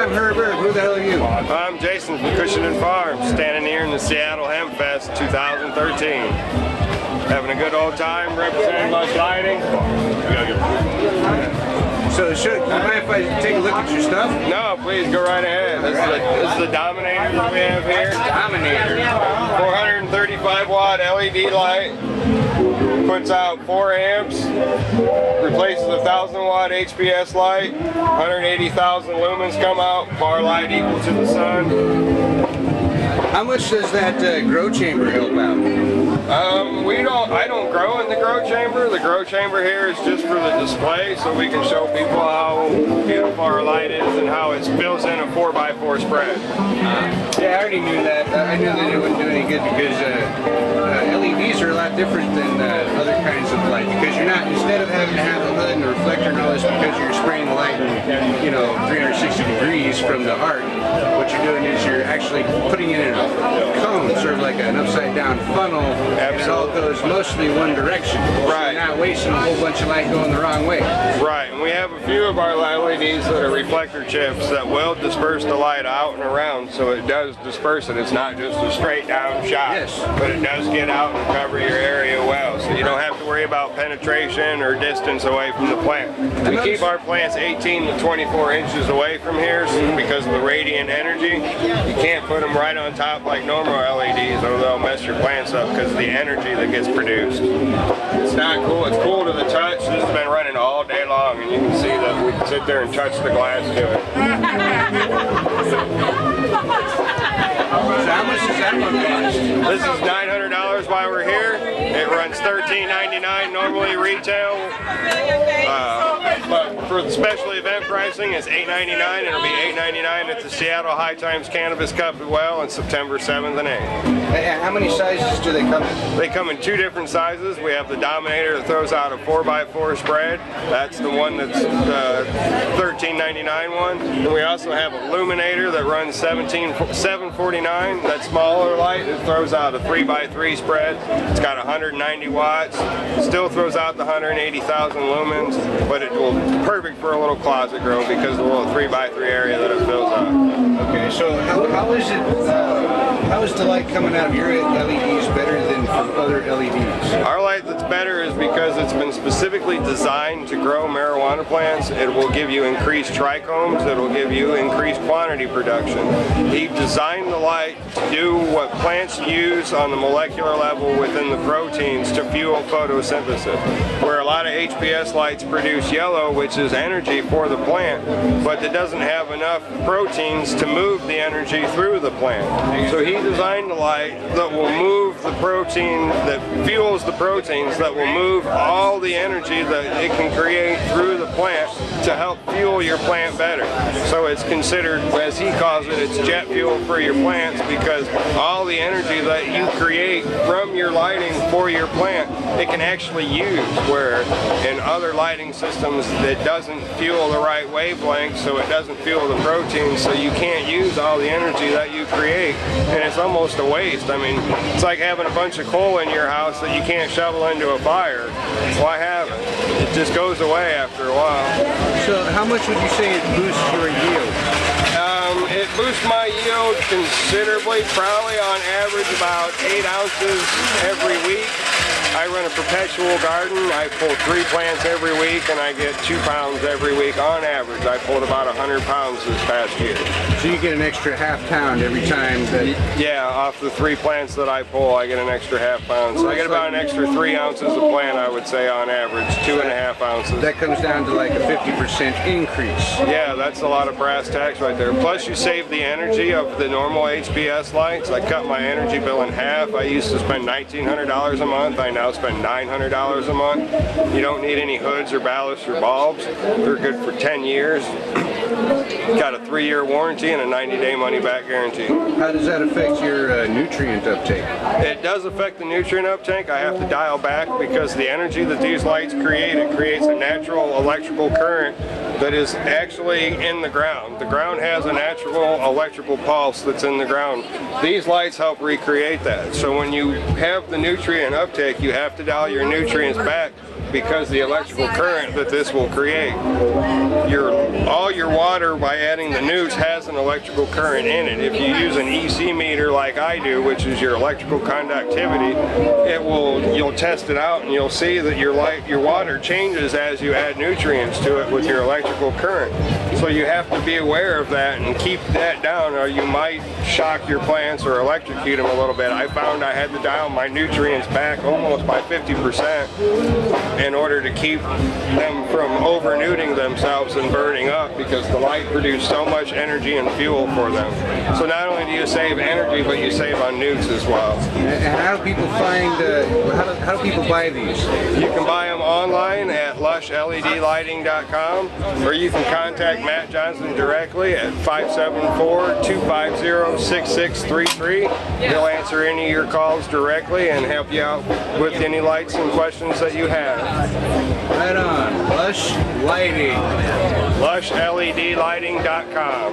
I'm Herb Erb. Who the hell are you? I'm Jason from Cushioning Farm, standing here in the Seattle Hempfest 2013. Having a good old time representing Lush Lighting. So, you mind if I take a look at your stuff? No, please go right ahead. This is the Dominator that we have here. Dominator. 435 watt LED light. Puts out 4 amps. Replaces a 1000 watt HPS light. 180,000 lumens come out. Bar light equal to the sun. How much does that grow chamber help out? I don't grow in the grow chamber. The grow chamber here is just for the display, so we can show people how beautiful our light is and how it fills in a 4x4 spread. Yeah, I already knew that. I knew that it wouldn't do any good because LEDs are a lot different than other kinds of light, because you're not, instead of having to have a hood and a reflector and all this because you're spraying the light in, 360 degrees from the arc, what you're doing is you're actually putting it in a cone, sort of like an upside down funnel, and it all goes mostly one direction. Right. So you're not wasting a whole bunch of light going the wrong way. Right, and we have a few of our LEDs that are reflector chips that will disperse the light out and around, so it does disperse it. It's not just a straight down shot, yes, but it does get out and cover your area well, so you don't have to worry about penetration or distance away from the plant. We keep our plants 18 to 24 inches away from here because of the radiant energy. You can't put them right on top like normal LEDs, or they'll mess your plants up because of the energy that gets produced. It's not cool. It's cool to the touch. This has been running all day long, and you can see that we can sit there and touch the glass to it. So how much does that one cost? This is $900 while we're here. It runs $13.99 normally retail. But for the special event pricing, it's $8.99. It'll be $8.99 at the Seattle High Times Cannabis Cup as well on September 7th and 8th. How many sizes do they come in? They come in 2 different sizes. We have the Dominator that throws out a 4x4 spread. That's the one that's the $13.99 one. And we also have a Luminator that runs $749. That smaller light, it throws out a 3x3 spread. It's got 190 watts. Still throws out the 180,000 lumens, but it will perfect for a little closet grow because of the little 3x3 area that it fills up. Okay, so how is it? How is the light coming out of your LEDs better than from other LEDs? Our light that's better is because it's been specifically designed to grow marijuana plants. It will give you increased trichomes. It will give you increased quantity production. He designed the light to do what plants use on the molecular level within the proteins to fuel photosynthesis. Where a lot of HPS lights produce yellow, which is energy for the plant, but it doesn't have enough proteins to move the energy through the plant. So he designed a light that will move the protein, that fuels the proteins, that will move all the energy that it can create through the plant to help fuel your plant better. So it's considered, as he calls it, it's jet fuel for your plants, because all the energy that you create from your lighting for your plant, it can actually use, where in other lighting systems it doesn't fuel the right wavelength, so it doesn't fuel the protein, so you can't use all the energy that you create, and it's almost a waste. I mean, it's like having a bunch of coal in your house that you can't shovel into a fire. Why have it? It just goes away after a while. So how much would you say it boosts your yield? It boosts my yield considerably, probably on average about 8 ounces every week. I run a perpetual garden. I pull 3 plants every week, and I get 2 pounds every week on average. I pulled about 100 pounds this past year. So you get an extra ½ pound every time that... Yeah, off the 3 plants that I pull, I get an extra ½ pound. So I get about an extra 3 ounces a plant, I would say, on average, 2.5 ounces. That comes down to like a 50% increase. Yeah, that's a lot of brass tacks right there. Plus you save the energy of the normal HPS lights. I cut my energy bill in half. I used to spend $1,900 a month. I now spend $900 a month. You don't need any hoods or ballasts or bulbs. They're good for 10 years. Got a 3-year warranty and a 90-day money-back guarantee. How does that affect your nutrient uptake? It does affect the nutrient uptake. I have to dial back because the energy that these lights create, it creates a natural electrical current that is actually in the ground. The ground has a natural electrical pulse that's in the ground. These lights help recreate that. So when you have the nutrient uptake, you have to dial your nutrients back because the electrical current that this will create. All your water, by adding the nukes, has an electrical current in it. If you use an EC meter like I do, which is your electrical conductivity, you'll test it out and you'll see that your water changes as you add nutrients to it with your electrical current. So you have to be aware of that and keep that down, or you might shock your plants or electrocute them a little bit. I found I had to dial my nutrients back almost by 50% in order to keep them from over-nuting themselves and burning up, because the light produced so much energy and fuel for them. So not only do you save energy, but you save on nukes as well. And how do people find, how do people buy these? You can buy them online at LushLEDlighting.com, or you can contact Matt Johnson directly at 574-250-6633. He'll answer any of your calls directly and help you out with any lights and questions that you have. Right on. Lush Lighting. LushLEDlighting.com.